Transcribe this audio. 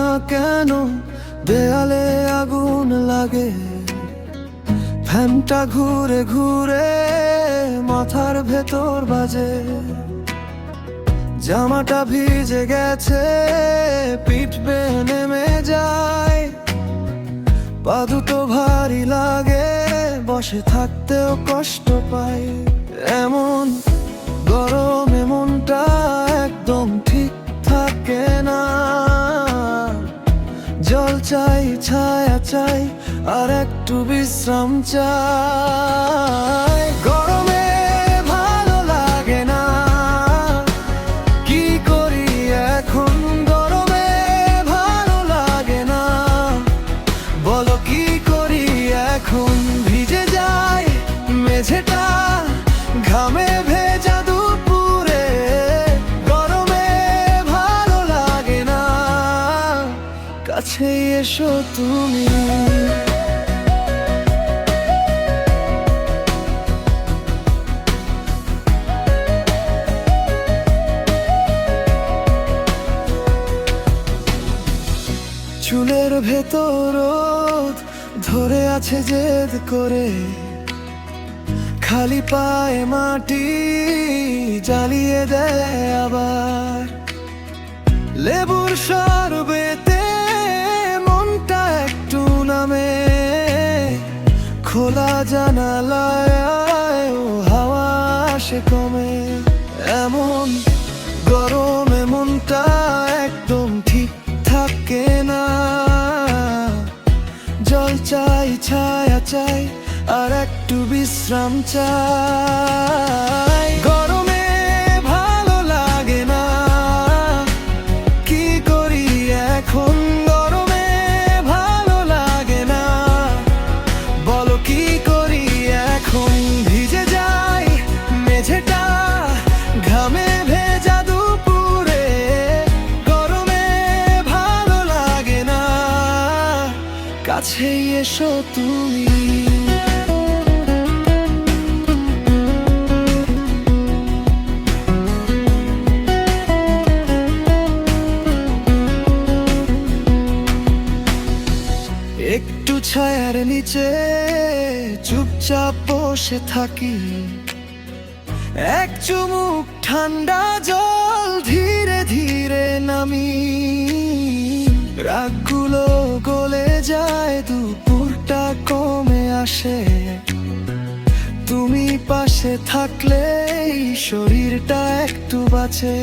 না কেন দেয়ালে আগুন লাগে, ফ্যানটা ঘুরে ঘুরে মাথার ভেতর বাজে। জামাটা ভিজে গেছে, পিঠ বেয়ে নেমে যায়, পা দুটো ভারী লাগে, বসে থাকতেও কষ্ট পাই। এমন গরমে মনটা একদম ঠিক থাকে না, জল চাই, ছায়া চাই, আর একটু বিশ্রাম চাই। গরমে ভালো লাগে না, কি করি এখন? গরমে ভালো লাগে না, বলো কি করি এখন? ভিজে যায় মেঝেটা, ঘামে ভেজা দুপুরে, গরমে ভালো লাগে না, কাছে এসো তুমি। চুলের ভেতর রোদ ধরে আছে জেদ করে, খালি পায়ে মাটি জ্বালিয়ে দেয় আবার। লেবুর শরবতে মনটা একটু নামে, খোলা জানালায় হাওয়া আসে কমে। এমন গরমে মনটা একদম ঠিক থাকে না, জল চাই, ছায়া চাই, আর একটু বিশ্রাম চাই। গরমে ভালো লাগে না, কি করি এখন? গরমে ভালো লাগে না, বলো কি করি এখন? ভিজে যায় মেঝেটা, ঘামে ভেজা দুপুরে, গরমে ভালো লাগে না, কাছেই এসো তুমি। একটু ছায়ার নিচে চুপচাপ বসে থাকি, এক চুমুক ঠান্ডা জল ধীরে ধীরে নামি। রাগগুলো গলে যায়, দুপুরটা কমে আসে, তুমি পাশে থাকলে শরীরটা একটু বাঁচে।